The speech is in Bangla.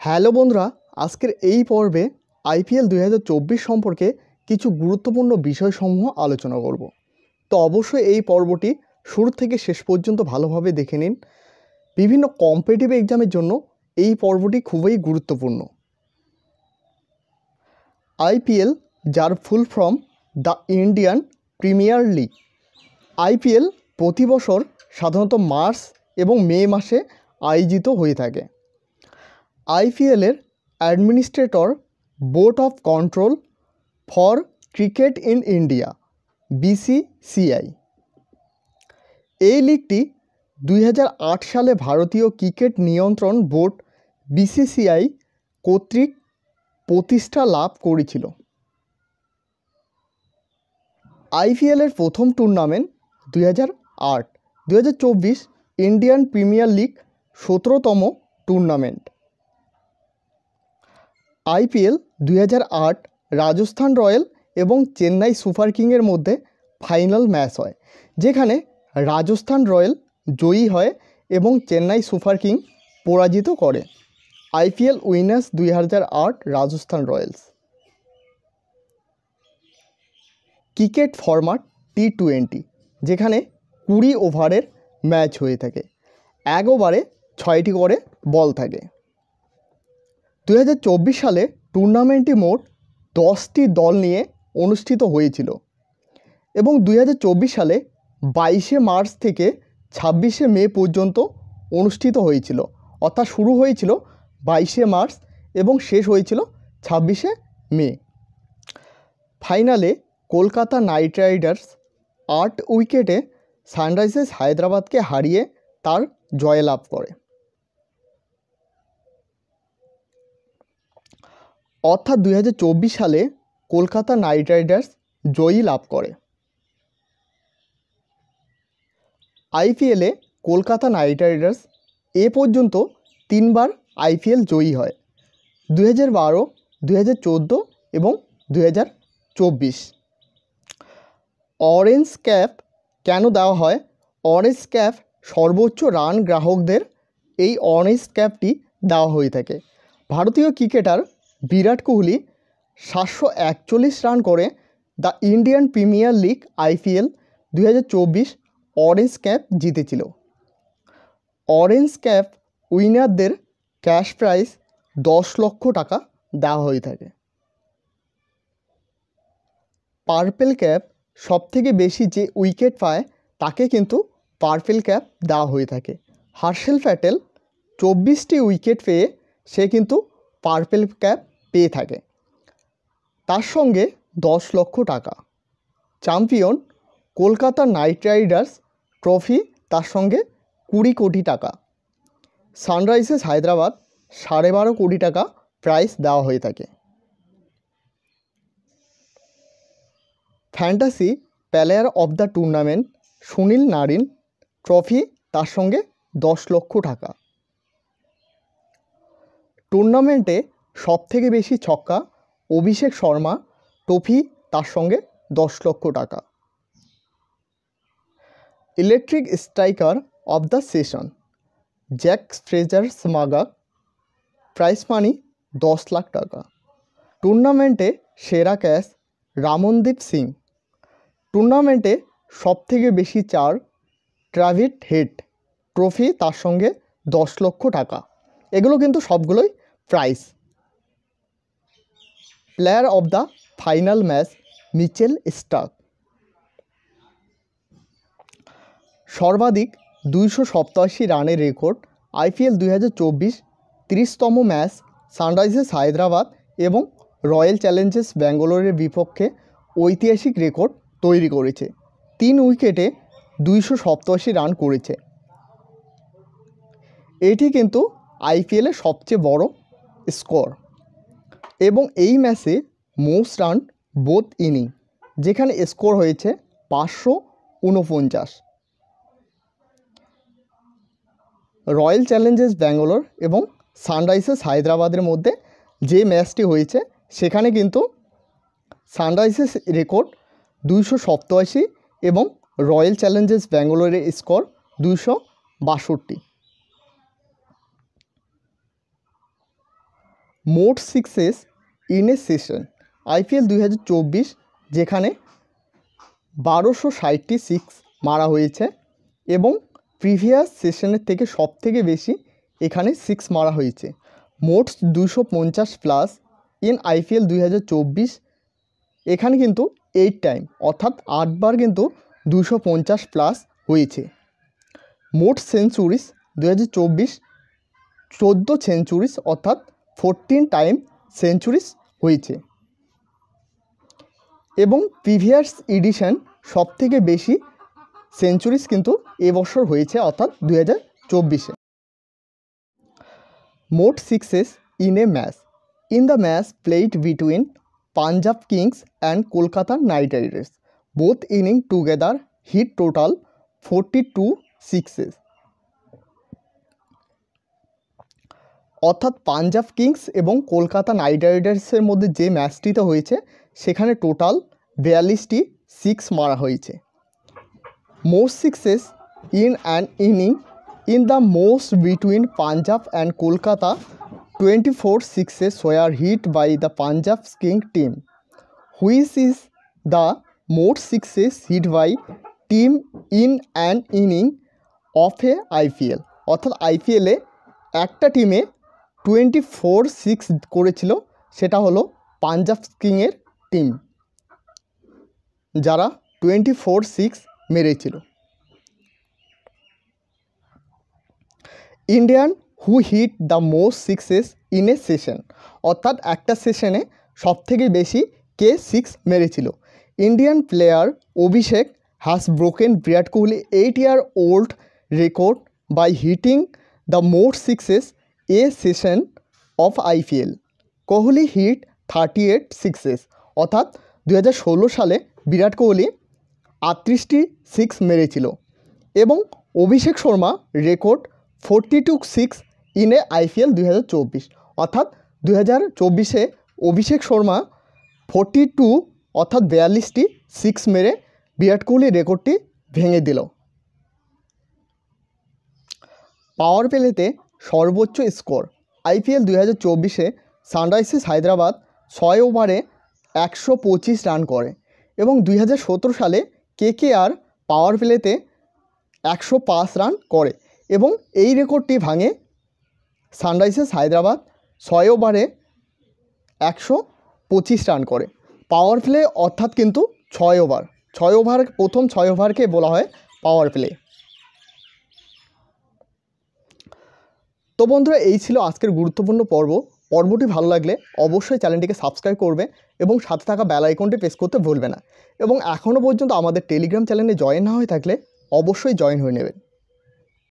হ্যালো বন্ধুরা, আজকের এই পর্বে আইপিএল 2024 সম্পর্কে কিছু গুরুত্বপূর্ণ বিষয়সমূহ আলোচনা করব। তো অবশ্যই এই পর্বটি শুরু থেকে শেষ পর্যন্ত ভালোভাবে দেখে নিন। বিভিন্ন কম্পিটিটিভ এক্সামের জন্য এই পর্বটি খুবই গুরুত্বপূর্ণ। আইপিএল, যার full form the Indian Premier league. IPL প্রতি বছর সাধারণত মার্চ এবং মে মাসে আয়োজিত হয়ে থাকে। আইপিএলের administrator board of control for cricket in India, BCCI. এই লিগটি 2008 সালে ভারতীয় ক্রিকেট নিয়ন্ত্রণ বোর্ড বিসিসিআই কর্তৃক প্রতিষ্ঠা লাভ করেছিল। আইপিএলের প্রথম টুর্নামেন্ট 2008। 2024 ইন্ডিয়ান প্রিমিয়ার লিগ 17তম টুর্নামেন্ট। আইপিএল 2008 রাজস্থান রয়্যাল এবং চেন্নাই সুপার কিংয়ের মধ্যে ফাইনাল ম্যাচ হয়, যেখানে রাজস্থান রয়্যাল জয়ী হয় এবং চেন্নাই সুপার কিং পরাজিত করে। IPL winners 2008 Rajasthan Royals. Cricket format T20, যেখানে 20 ওভারের ম্যাচ হয়ে থাকে। 1 ওভারে 6টি করে বল থাকে। 2024 সালে টুর্নামেন্টটি মোট 10টি দল নিয়ে অনুষ্ঠিত হয়েছিল এবং 2024 সালে 22শে মার্চ থেকে 26শে মে পর্যন্ত অনুষ্ঠিত হয়েছিল। অর্থাৎ শুরু হয়েছিল 22শে মার্চ এবং শেষ হয়েছিল 26শে মে। ফাইনালে কলকাতা নাইট রাইডার্স 8 উইকেটে সানরাইজার্স হায়দ্রাবাদকে হারিয়ে তার জয়লাভ করে। অর্থাৎ 2024 সালে কলকাতা নাইট রাইডার্স জয়ী লাভ করে। আইপিএলে কলকাতা নাইট রাইডার্স এ পর্যন্ত 3বার আইপিএল জয়ী হয়, 2012, 2014 এবং 2024। অরেঞ্জ ক্যাপ কেন দেওয়া হয়? অরেঞ্জ ক্যাপ সর্বোচ্চ রান গ্রাহকদের এই অরেঞ্জ ক্যাপটি দেওয়া হয়ে থাকে। ভারতীয় ক্রিকেটার বিরাট কোহলি 741 রান করে the Indian Premier league IPL 2024 orange cap জিতেছিল। অরেঞ্জ ক্যাপ উইনারদের ক্যাশ প্রাইজ 10 লক্ষ টাকা দেওয়া হয়ে থাকে। পার্পেল ক্যাপ সবথেকে বেশি যে উইকেট পায় তাকে কিন্তু পার্পেল ক্যাপ দেওয়া হয়ে থাকে। হার্ষেল প্যাটেল 24টি উইকেট পেয়ে সে কিন্তু পার্পেল ক্যাপ পেয়ে থাকে, তার সঙ্গে 10 লক্ষ টাকা। Champion Kolkata Knight Riders trophy, তার সঙ্গে 20 কোটি টাকা। সানরাইজার্স হায়দ্রাবাদ 12.5 কোটি টাকা প্রাইজ দেওয়া হয়ে থাকে। Fantasy player of the tournament Sunil Narine trophy, তার সঙ্গে 10 লক্ষ টাকা। টুর্নামেন্টে সবথেকে বেশি ছক্কা অভিষেক শর্মা ট্রফি, তার সঙ্গে 10 লক্ষ টাকা। Electric striker of the session Jake Fraser McGurk, prize money 10 lakh টাকা। টুর্নামেন্টে সেরা ক্যাচ রামনদীপ সিং। টুর্নামেন্টে সবথেকে বেশি চার ট্রাভিড হেড ট্রফি, তার সঙ্গে 10 লক্ষ টাকা। এগুলো কিন্তু সবগুলোই prize. Player of the final match Mitchell Starc. সর্বাধিক 287 রানের রেকর্ড আইপিএল 2024 30তম ম্যাচ সানরাইজার্স হায়দ্রাবাদ এবং রয়্যাল চ্যালেঞ্জার্স ব্যাঙ্গালোরের বিপক্ষে ঐতিহাসিক রেকর্ড তৈরি করেছে। 3 উইকেটে 287 রান করেছে। এটি কিন্তু আইপিএলের সবচেয়ে বড় স্কোর এবং এই ম্যাচে মোস্ট রান বোথ ইনিং, যেখানে স্কোর হয়েছে 549। রয়্যাল চ্যালেঞ্জার্স ব্যাঙ্গালোর এবং সানরাইজার্স হায়দ্রাবাদের মধ্যে যে ম্যাচটি হয়েছে সেখানে কিন্তু সানরাইজার্স রেকর্ড 287 এবং রয়্যাল চ্যালেঞ্জার্স ব্যাঙ্গালোরের স্কোর 262। মোট sixes in a session, IPL 2024 যেখানে 1260টি সিক্স মারা হয়েছে এবং প্রিভিয়াস সেশনের থেকে সবথেকে বেশি এখানে সিক্স মারা হয়েছে। মোট 250 প্লাস ইন IPL 2024, এখানে কিন্তু 8 টাইম অর্থাৎ 8বার কিন্তু 250 প্লাস হয়েছে। মোট সেঞ্চুরিস 2024 14 সেঞ্চুরিস অর্থাৎ 14 টাইম সেঞ্চুরিস হয়েছে এবং প্রিভিয়াস এডিশন সবথেকে বেশি সেঞ্চুরিস কিন্তু এবছর হয়েছে অর্থাৎ 2024-এ। মোট sixes in a match, in the match played between Punjab Kings and Kolkata Knight Riders, both inning together hit total 42 sixes. অর্থাৎ পাঞ্জাব কিংস এবং কলকাতা নাইট রাইডার্সের মধ্যে যে ম্যাচটিতে হয়েছে সেখানে টোটাল 42টি সিক্স মারা হয়েছে। Most sixes in an inning in the most between Punjab and Kolkata, 24 sixes were hit by the Punjab King team, which is the most sixes hit by team in an inning of a IPL। অর্থাৎ IPL-এ একটা টিমে 24 সিক্স করেছিল, সেটা হলো পাঞ্জাব কিংয়ের টিম, যারা 24 সিক্স মেরেছিল। Indian who hit the most sixes in a session, অর্থাৎ একটা সেশনে সবথেকে বেশি কে সিক্স মেরেছিল। Indian player Abhishek has broken Virat Kohli 8-year-old record by hitting the most sixes a session of IPL। Kohli hit 38 sixes, অর্থাৎ 2016 সালে বিরাট কোহলি 38টি সিক্স মেরেছিল এবং Abhishek Sharma record 42 six in a IPL 2024, অর্থাৎ 2024-এ অভিষেক শর্মা 42 অর্থাৎ 42টি সিক্স মেরে বিরাট কোহলির রেকর্ডটি ভেঙে দিল। পাওয়ার প্লেতে সর্বোচ্চ স্কোর, IPL 2024-এ সানরাইজার্স হায়দ্রাবাদ 6 ওভারে 125 রান করে এবং 2017 সালে KKR পাওয়ার প্লেতে 105 রান করে এবং এই রেকর্ডটি ভাঙে সানরাইজার্স হায়দ্রাবাদ 6 ওভারে 125 রান করে। পাওয়ার প্লে অর্থাৎ কিন্তু 6 ওভার প্রথম 6 ওভারকে বলা হয় পাওয়ার প্লে। তো বন্ধুরা, এই ছিল আজকের গুরুত্বপূর্ণ পর্বটি ভালো লাগলে অবশ্যই চ্যানেলটিকে সাবস্ক্রাইব করবে এবং সাথে থাকা বেল আইকনটি প্রেস করতে ভুলবে না এবং এখনও পর্যন্ত আমাদের টেলিগ্রাম চ্যানেলে জয়েন না হয়ে থাকলে অবশ্যই জয়েন হয়ে নেবেন।